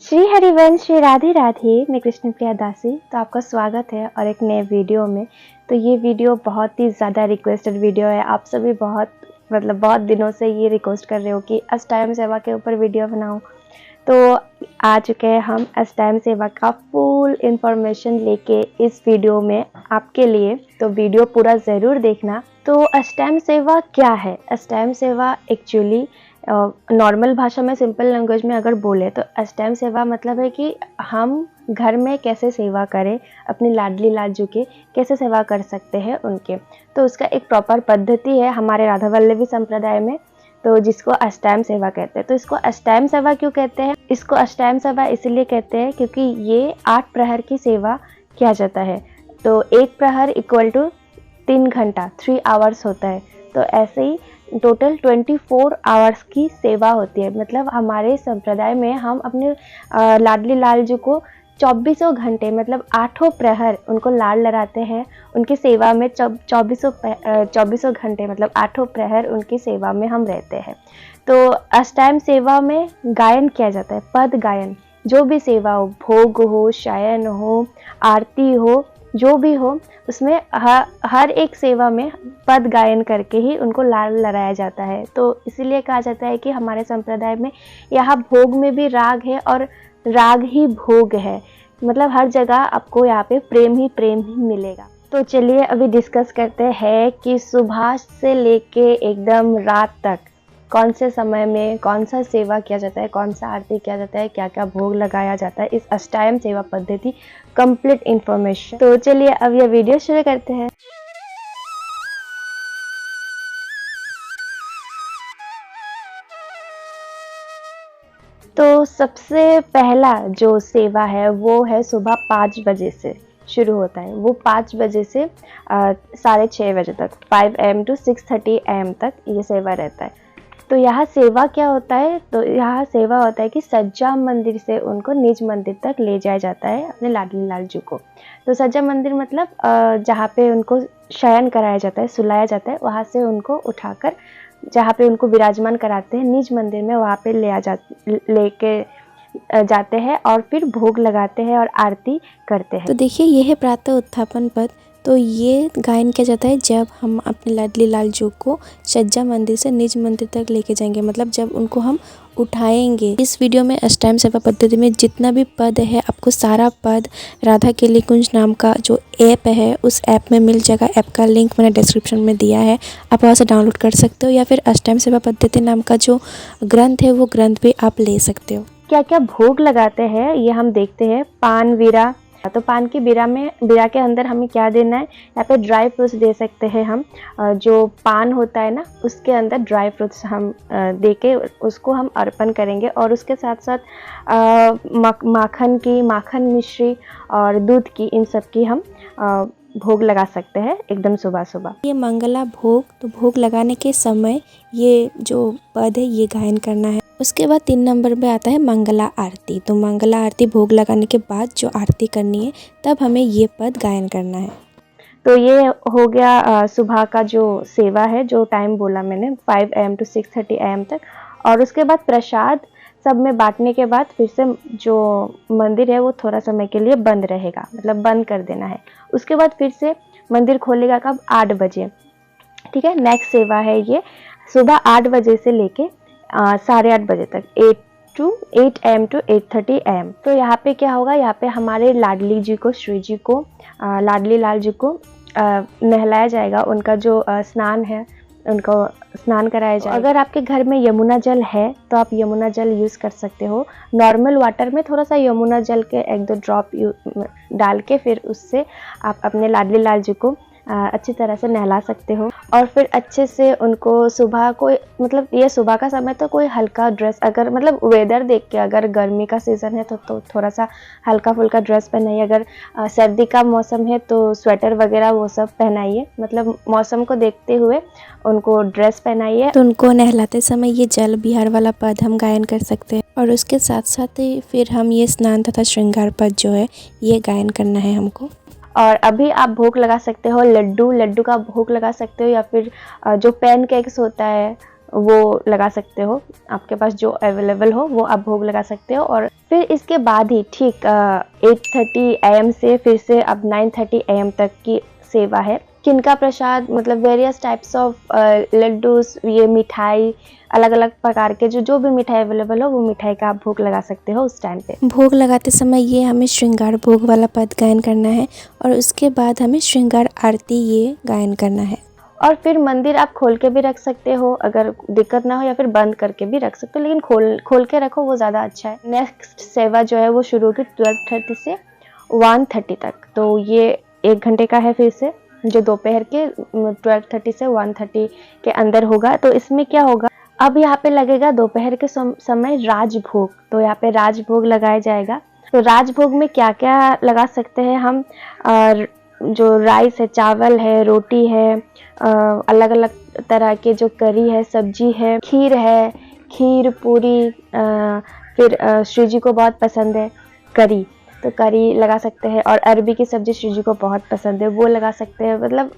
श्री हरिवंश, श्री राधे राधे। मैं कृष्ण प्रिया दासी। तो आपका स्वागत है और एक नए वीडियो में। तो ये वीडियो बहुत ही ज़्यादा रिक्वेस्टेड वीडियो है। आप सभी बहुत दिनों से ये रिक्वेस्ट कर रहे हो कि अष्टयाम सेवा के ऊपर वीडियो बनाऊं। तो आ चुके हैं हम अष्टयाम सेवा का फुल इंफॉर्मेशन लेके इस वीडियो में आपके लिए। तो वीडियो पूरा ज़रूर देखना। तो अष्टयाम सेवा क्या है? अष्टयाम सेवा एक्चुअली नॉर्मल भाषा में, सिंपल लैंग्वेज में अगर बोले तो अष्टयाम सेवा मतलब है कि हम घर में कैसे सेवा करें, अपनी लाडली लाडजू के कैसे सेवा कर सकते हैं उनके। तो उसका एक प्रॉपर पद्धति है हमारे राधा वल्लभी संप्रदाय में, तो जिसको अष्टयाम सेवा कहते हैं। तो इसको अष्टयाम सेवा क्यों कहते हैं? इसको अष्टयाम सेवा इसलिए कहते हैं क्योंकि ये 8 प्रहर की सेवा किया जाता है। तो 1 प्रहर इक्वल टू 3 घंटा, 3 आवर्स होता है। तो ऐसे ही टोटल 24 आवर्स की सेवा होती है। मतलब हमारे संप्रदाय में हम अपने लाडली लालजू को 24 घंटे, मतलब 8 प्रहर उनको लाड लड़ाते हैं। उनकी सेवा में 24 घंटे, मतलब 8 प्रहर उनकी सेवा में हम रहते हैं। तो अष्टयाम सेवा में गायन किया जाता है, पद गायन। जो भी सेवा हो, भोग हो, शयन हो, आरती हो, जो भी हो, उसमें हर एक सेवा में पद गायन करके ही उनको लाड लड़ाया जाता है। तो इसीलिए कहा जाता है कि हमारे संप्रदाय में यहाँ भोग में भी राग है और राग ही भोग है। मतलब हर जगह आपको यहाँ पे प्रेम ही मिलेगा। तो चलिए अभी डिस्कस करते हैं कि सुबह से लेके एकदम रात तक कौन से समय में कौन सा सेवा किया जाता है, कौन सा आरती किया जाता है, क्या क्या भोग लगाया जाता है, इस अष्टयाम सेवा पद्धति कंप्लीट इंफॉर्मेशन। तो चलिए अब यह वीडियो शुरू करते हैं। तो सबसे पहला जो सेवा है वो है सुबह 5 बजे से शुरू होता है। वो 5 बजे से 6:30 बजे तक, 5 AM to 6:30 AM तक ये सेवा रहता है। तो यहाँ सेवा क्या होता है? तो यहाँ सेवा होता है कि सज्जा मंदिर से उनको निज मंदिर तक ले जाया जाता है, अपने लाडली लालजू को। तो सज्जा मंदिर मतलब जहाँ पे उनको शयन कराया जाता है, सुलाया जाता है, वहाँ से उनको उठाकर जहाँ पे उनको विराजमान कराते हैं निज मंदिर में, वहाँ पे लेके जाते हैं और फिर भोग लगाते हैं और आरती करते हैं। तो देखिए ये है प्रातः उत्थापन पद। तो ये गायन किया जाता है जब हम अपने लाडली लालजू को सज्जा मंदिर से निज मंदिर तक लेके जाएंगे, मतलब जब उनको हम उठाएंगे। इस वीडियो में अष्टयाम सेवा पद्धति में जितना भी पद है, आपको सारा पद राधा केली कुंज नाम का जो ऐप है उस ऐप में मिल जाएगा। ऐप का लिंक मैंने डिस्क्रिप्शन में दिया है, आप वहाँ से डाउनलोड कर सकते हो, या फिर अष्टयाम सेवा पद्धति नाम का जो ग्रंथ है वो ग्रंथ भी आप ले सकते हो। क्या क्या भोग लगाते हैं ये हम देखते हैं। पान वीरा, तो पान की बीरा के अंदर हमें क्या देना है? यहाँ पे ड्राई फ्रूट्स दे सकते हैं हम। जो पान होता है ना, उसके अंदर ड्राई फ्रूट्स हम दे के उसको हम अर्पण करेंगे। और उसके साथ साथ माखन मिश्री और दूध की, इन सब की हम भोग लगा सकते हैं एकदम सुबह सुबह। ये मंगला भोग, तो भोग लगाने के समय ये जो पद है ये गायन करना है। उसके बाद 3 नंबर पे आता है मंगला आरती। तो मंगला आरती भोग लगाने के बाद जो आरती करनी है तब हमें ये पद गायन करना है। तो ये हो गया सुबह का जो सेवा है, जो टाइम बोला मैंने 5 AM to 6:30 AM तक। और उसके बाद प्रसाद सब में बांटने के बाद फिर से जो मंदिर है वो थोड़ा समय के लिए बंद रहेगा, मतलब बंद कर देना है। उसके बाद फिर से मंदिर खोलेगा कब? 8 बजे। ठीक है। नेक्स्ट सेवा है ये सुबह 8 बजे से लेके 8:30 बजे तक, 8 AM to 8:30 AM। तो यहाँ पे क्या होगा? यहाँ पे हमारे लाडली जी को, श्री जी को, लाडली लाल जी को नहलाया जाएगा। उनका जो स्नान है, उनको स्नान कराया जाएगा। अगर आपके घर में यमुना जल है तो आप यमुना जल यूज़ कर सकते हो। नॉर्मल वाटर में थोड़ा सा यमुना जल के 1-2 ड्रॉप डाल के फिर उससे आप अपने लाडली लाल जी को अच्छी तरह से नहला सकते हो। और फिर अच्छे से उनको सुबह को, मतलब ये सुबह का समय तो कोई हल्का ड्रेस, अगर मतलब वेदर देख के, अगर गर्मी का सीज़न है तो थोड़ा सा हल्का फुल्का ड्रेस पहनाइए। अगर सर्दी का मौसम है तो स्वेटर वगैरह वो सब पहनाइए। मतलब मौसम को देखते हुए उनको ड्रेस पहनाइए। तो उनको नहलाते समय ये जल बिहार वाला पद हम गायन कर सकते हैं, और उसके साथ साथ ही फिर हम ये स्नान तथा श्रृंगार पद जो है ये गायन करना है हमको। और अभी आप भोग लगा सकते हो लड्डू का भोग लगा सकते हो, या फिर जो पैन केक्स होता है वो लगा सकते हो, आपके पास जो अवेलेबल हो वो आप भोग लगा सकते हो। और फिर इसके बाद ही ठीक 8:30 AM से फिर से अब 9:30 AM तक की सेवा है। किनका प्रसाद मतलब वेरियस टाइप्स ऑफ लड्डूस, ये मिठाई, अलग अलग प्रकार के जो भी मिठाई अवेलेबल हो वो मिठाई का आप भोग लगा सकते हो उस टाइम पे। भोग लगाते समय ये हमें श्रृंगार भोग वाला पद गायन करना है और उसके बाद हमें श्रृंगार आरती ये गायन करना है। और फिर मंदिर आप खोल के भी रख सकते हो अगर दिक्कत ना हो, या फिर बंद करके भी रख सकते हो, लेकिन खोल के रखो वो ज़्यादा अच्छा है। नेक्स्ट सेवा जो है वो शुरू होगी 12:30 से 1:30 तक, तो ये 1 घंटे का है फिर से, जो दोपहर के 12:30 से 1:30 के अंदर होगा। तो इसमें क्या होगा, अब यहाँ पे लगेगा दोपहर के समय राजभोग, तो यहाँ पे राजभोग लगाया जाएगा। तो राजभोग में क्या क्या लगा सकते हैं हम, जो राइस है, चावल है, रोटी है, अलग अलग तरह के जो करी है, सब्जी है, खीर पूरी, फिर श्री जी को बहुत पसंद है करी, तो करी लगा सकते हैं। और अरबी की सब्जी श्री जी को बहुत पसंद है, वो लगा सकते हैं। मतलब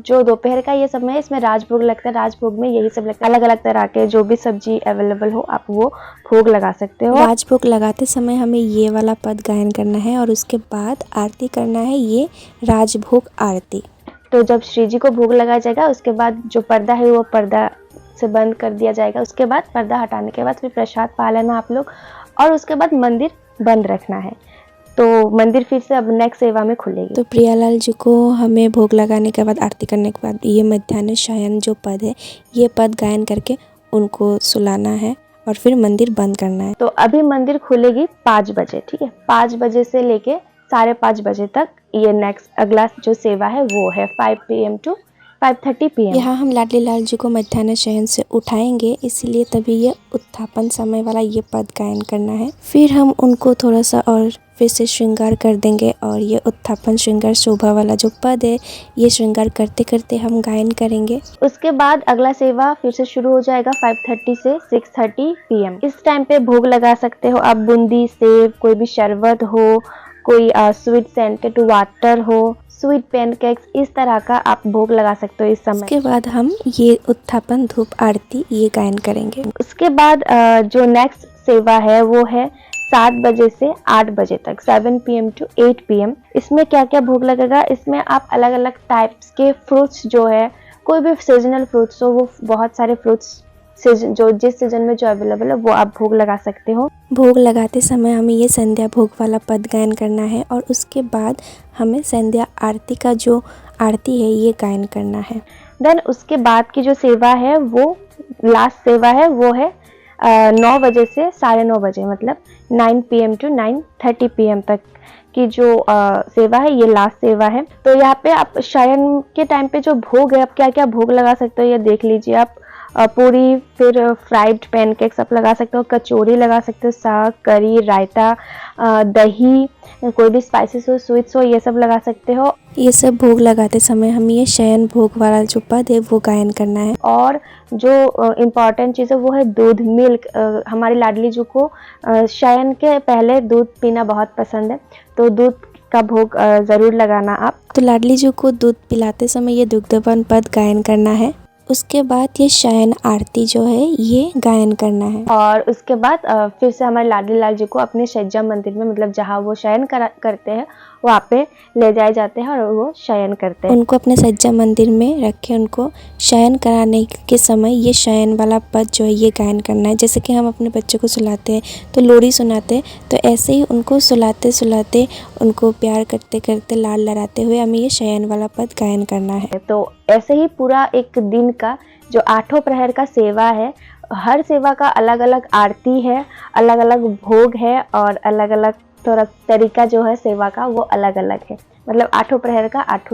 जो दोपहर का ये समय है इसमें राजभोग लगता है, राजभोग में यही सब लगता है, अलग अलग तरह के जो भी सब्जी अवेलेबल हो आप वो भोग लगा सकते हो। राजभोग लगाते समय हमें ये वाला पद गायन करना है और उसके बाद आरती करना है ये राजभोग आरती। तो जब श्री जी को भोग लगाया जाएगा उसके बाद जो पर्दा है वो पर्दा से बंद कर दिया जाएगा, उसके बाद पर्दा हटाने के बाद फिर प्रसाद पा लेना आप लोग, और उसके बाद मंदिर बंद रखना है। तो मंदिर फिर से अब नेक्स्ट सेवा में खुलेगी। तो प्रियालाल जी को हमें भोग लगाने के बाद आरती करने के बाद ये मध्याह्न शयन जो पद है ये पद गायन करके उनको सुलाना है और फिर मंदिर बंद करना है। तो अभी मंदिर खुलेगी 5 बजे, ठीक है, 5 बजे से लेके 5:30 बजे तक ये नेक्स्ट अगला जो सेवा है वो है 5 PM to 5:30 PM। यहाँ हम लाडली लाल जी को मध्याह्न शयन से उठाएंगे, इसीलिए तभी ये उत्थापन समय वाला ये पद गायन करना है। फिर हम उनको थोड़ा सा और फिर से श्रृंगार कर देंगे और ये उत्थापन श्रृंगार शोभा वाला जो पद है ये श्रृंगार करते करते हम गायन करेंगे। उसके बाद अगला सेवा फिर से शुरू हो जाएगा 5:30 से 6:30 PM। इस टाइम पे भोग लगा सकते हो आप बूंदी, सेब, कोई भी शरबत हो, कोई स्वीट सेंटेड वाटर हो, स्वीट पैनकेक्स, इस तरह का आप भोग लगा सकते हो इस समय। उसके बाद हम ये उत्थापन धूप आरती ये गायन करेंगे। उसके बाद जो नेक्स्ट सेवा है वो है 7 बजे से 8 बजे तक, 7 PM to 8 PM। इसमें क्या क्या भोग लगेगा, इसमें आप अलग अलग टाइप्स के फ्रूट्स जो है, कोई भी सीजनल फ्रूट्स हो, वो बहुत सारे फ्रूट्स जो जिस सीजन में जो अवेलेबल है वो आप भोग लगा सकते हो। भोग लगाते समय हमें ये संध्या भोग वाला पद गायन करना है और उसके बाद हमें संध्या आरती का जो आरती है ये गायन करना है। देन उसके बाद की जो सेवा है वो लास्ट सेवा है, वो है 9 बजे से 9:30 बजे, मतलब 9 PM to 9:30 PM तक की जो सेवा है ये लास्ट सेवा है। तो यहाँ पे आप शयन के टाइम पे जो भोग है आप क्या क्या भोग लगा सकते हो ये देख लीजिए आप। पूरी, फिर फ्राइड पैनकेक्स आप लगा सकते हो, कचौरी लगा सकते हो, साग, करी, रायता, दही, कोई भी स्पाइसेस हो, स्वीट्स हो, ये सब लगा सकते हो। ये सब भोग लगाते समय हमें ये शयन भोग वाला जो पद है वो गायन करना है। और जो इम्पॉर्टेंट चीज़ है वो है दूध, मिल्क। हमारी लाडली जी को शयन के पहले दूध पीना बहुत पसंद है, तो दूध का भोग ज़रूर लगाना आप। तो लाडली जी को दूध पिलाते समय ये दुग्धपान पद गायन करना है। उसके बाद ये शयन आरती जो है ये गायन करना है। और उसके बाद फिर से हमारे लाडली लाल जी को अपने शैय्या मंदिर में, मतलब जहाँ वो शयन करते हैं वहाँ पे ले जाए जाते हैं और वो शयन करते हैं। उनको अपने शैय्या मंदिर में रख के उनको शयन कराने के समय ये शयन वाला पद जो है ये गायन करना है। जैसे कि हम अपने बच्चों को सुलाते हैं तो लोरी सुनाते हैं, तो ऐसे ही उनको सुलाते सुलाते उनको प्यार करते करते लाल लड़ाते हुए हमें ये शयन वाला पद गायन करना है। तो ऐसे ही पूरा एक दिन का जो 8 प्रहर का सेवा है, हर सेवा का अलग अलग आरती है, अलग अलग भोग है और अलग अलग थोड़ा तरीका जो है सेवा का वो अलग अलग है। मतलब 8 प्रहर का 8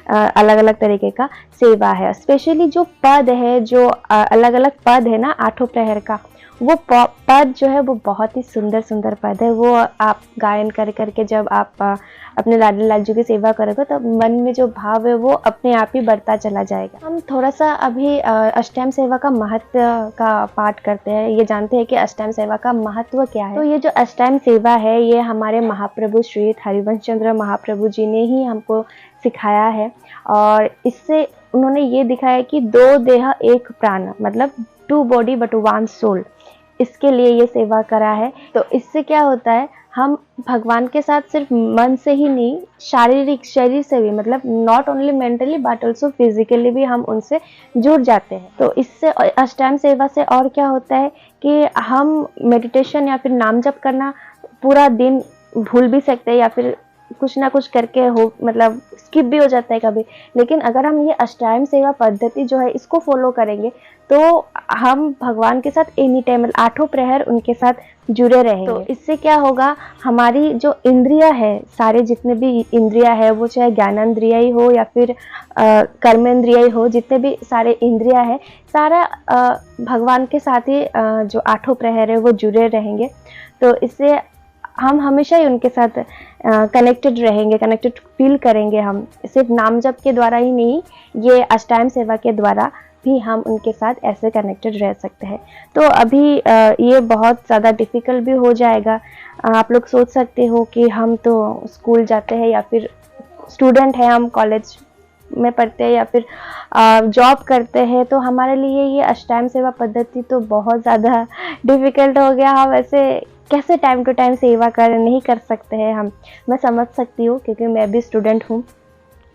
अलग अलग तरीके का सेवा है। स्पेशली जो पद है, जो अलग अलग पद है ना 8 प्रहर का, वो पद जो है वो बहुत ही सुंदर सुंदर पद है। वो आप गायन कर करके जब आप अपने लाडली लाल जी की सेवा करोगे तो मन में जो भाव है वो अपने आप ही बढ़ता चला जाएगा। हम थोड़ा सा अभी अष्टम सेवा का महत्व का पाठ करते हैं। ये जानते हैं कि अष्टम सेवा का महत्व क्या है। तो ये जो अष्टम सेवा है ये हमारे महाप्रभु श्री हरिवंश चंद्र महाप्रभु जी ने ही हमको सिखाया है, और इससे उन्होंने ये दिखाया कि 2 देह 1 प्राण, मतलब 2 बॉडी बट 1 सोल, इसके लिए ये सेवा करा है। तो इससे क्या होता है, हम भगवान के साथ सिर्फ मन से ही नहीं, शारीरिक शरीर से भी, मतलब not only mentally but also physically भी हम उनसे जुड़ जाते हैं। तो इससे अष्टांग सेवा से और क्या होता है कि हम मेडिटेशन या फिर नाम जप करना पूरा दिन भूल भी सकते हैं, या फिर कुछ ना कुछ करके हो, मतलब स्किप भी हो जाता है कभी। लेकिन अगर हम ये अष्टांग सेवा पद्धति जो है इसको फॉलो करेंगे तो हम भगवान के साथ एनी टाइम, आठों प्रहर उनके साथ जुड़े रहेंगे। तो इससे क्या होगा, हमारी जो इंद्रिया है, सारे जितने भी इंद्रिया है, वो चाहे ज्ञानेंद्रिया ही हो या फिर कर्मेंद्रिया ही हो, जितने भी सारे इंद्रिया है, सारा भगवान के साथ ही जो आठों प्रहर है वो जुड़े रहेंगे। तो इससे हम हमेशा ही उनके साथ कनेक्टेड रहेंगे, कनेक्टेड फील करेंगे। हम सिर्फ नाम जप के द्वारा ही नहीं, ये अष्टांग सेवा के द्वारा भी हम उनके साथ ऐसे कनेक्टेड रह सकते हैं। तो अभी ये बहुत ज़्यादा डिफ़िकल्ट भी हो जाएगा। आप लोग सोच सकते हो कि हम तो स्कूल जाते हैं या फिर स्टूडेंट हैं, हम कॉलेज में पढ़ते हैं या फिर जॉब करते हैं, तो हमारे लिए ये अष्टांग सेवा पद्धति तो बहुत ज़्यादा डिफ़िकल्ट हो गया। हम ऐसे कैसे टाइम टू टाइम सेवा नहीं कर सकते हैं हम। मैं समझ सकती हूँ क्योंकि मैं भी स्टूडेंट हूँ,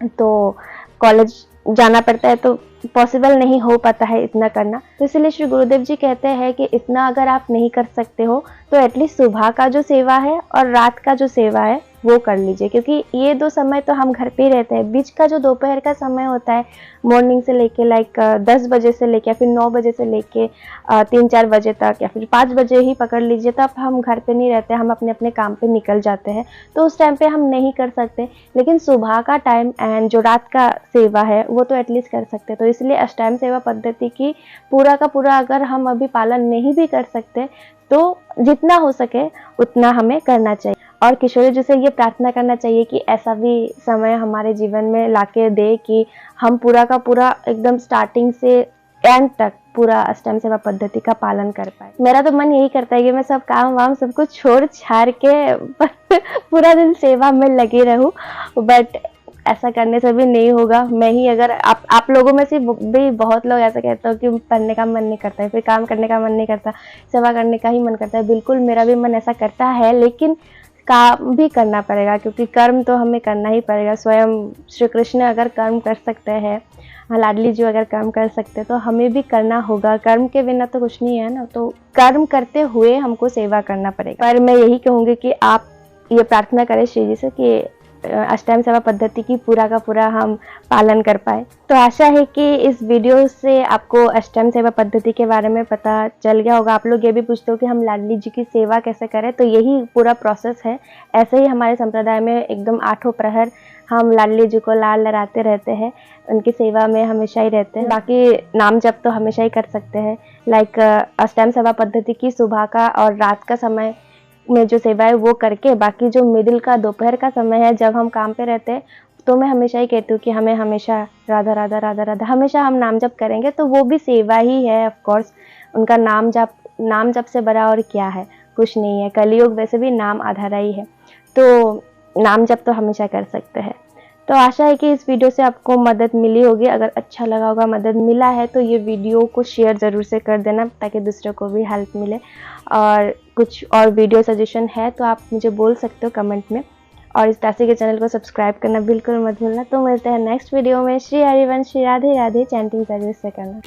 तो कॉलेज जाना पड़ता है, तो पॉसिबल नहीं हो पाता है इतना करना। तो इसलिए श्री गुरुदेव जी कहते हैं कि इतना अगर आप नहीं कर सकते हो तो एटलीस्ट सुबह का जो सेवा है और रात का जो सेवा है वो कर लीजिए, क्योंकि ये 2 समय तो हम घर पे ही रहते हैं। बीच का जो दोपहर का समय होता है, मॉर्निंग से लेके लाइक 10 बजे से लेके या फिर 9 बजे से लेके 3-4 बजे तक या फिर 5 बजे ही पकड़ लीजिए, तब हम घर पे नहीं रहते, हम अपने अपने काम पे निकल जाते हैं, तो उस टाइम पे हम नहीं कर सकते। लेकिन सुबह का टाइम एंड जो रात का सेवा है वो तो एटलीस्ट कर सकते हैं। तो इसलिए अष्टांग सेवा पद्धति की पूरा का पूरा अगर हम अभी पालन नहीं भी कर सकते तो जितना हो सके उतना हमें करना चाहिए। और किशोरी जी से ये प्रार्थना करना चाहिए कि ऐसा भी समय हमारे जीवन में लाके दे कि हम पूरा का पूरा एकदम स्टार्टिंग से एंड तक पूरा अष्टांग सेवा पद्धति का पालन कर पाए। मेरा तो मन यही करता है कि मैं सब काम वाम सब कुछ छोड़ छाड़ के पूरा दिन सेवा में लगी रहूं, बट ऐसा करने से भी नहीं होगा। मैं ही अगर आप लोगों में से भी बहुत लोग ऐसा कहते हो कि पढ़ने का मन नहीं करता है, फिर काम करने का मन नहीं करता, सेवा करने का ही मन करता है। बिल्कुल मेरा भी मन ऐसा करता है, लेकिन काम भी करना पड़ेगा, क्योंकि कर्म तो हमें करना ही पड़ेगा। स्वयं श्री कृष्ण अगर कर्म कर सकते हैं, लाडली जी अगर कर्म कर सकते हैं, तो हमें भी करना होगा। कर्म के बिना तो कुछ नहीं है ना, तो कर्म करते हुए हमको सेवा करना पड़ेगा। पर मैं यही कहूँगी कि आप ये प्रार्थना करें श्री जी से कि अष्टांग सेवा पद्धति की पूरा का पूरा हम पालन कर पाए। तो आशा है कि इस वीडियो से आपको अष्टांग सेवा पद्धति के बारे में पता चल गया होगा। आप लोग ये भी पूछते हो कि हम लाडली जी की सेवा कैसे करें, तो यही पूरा प्रोसेस है। ऐसे ही हमारे संप्रदाय में एकदम 8 प्रहर हम लाडली जी को लाल लहराते रहते हैं, उनकी सेवा में हमेशा ही रहते हैं। बाकी नाम जप तो हमेशा ही कर सकते हैं। लाइक अष्टांग सेवा पद्धति की सुबह का और रात का समय में जो सेवा है वो करके, बाकी जो मिडिल का दोपहर का समय है जब हम काम पे रहते हैं, तो मैं हमेशा ही कहती हूँ कि हमें हमेशा राधा राधा राधा राधा हमेशा हम नाम जप करेंगे, तो वो भी सेवा ही है। ऑफ कोर्स उनका नाम जप से बड़ा और क्या है, कुछ नहीं है। कलयुग वैसे भी नाम आधारा ही है, तो नाम जप तो हमेशा कर सकते हैं। तो आशा है कि इस वीडियो से आपको मदद मिली होगी। अगर अच्छा लगा होगा, मदद मिला है, तो ये वीडियो को शेयर ज़रूर से कर देना ताकि दूसरों को भी हेल्प मिले। और कुछ और वीडियो सजेशन है तो आप मुझे बोल सकते हो कमेंट में। और इस दासी के चैनल को सब्सक्राइब करना बिल्कुल मत भूलना। तो मिलते हैं नेक्स्ट वीडियो में। श्री हरिवंश, श्री राधे राधे, चैंटिंग सर्विस से करना।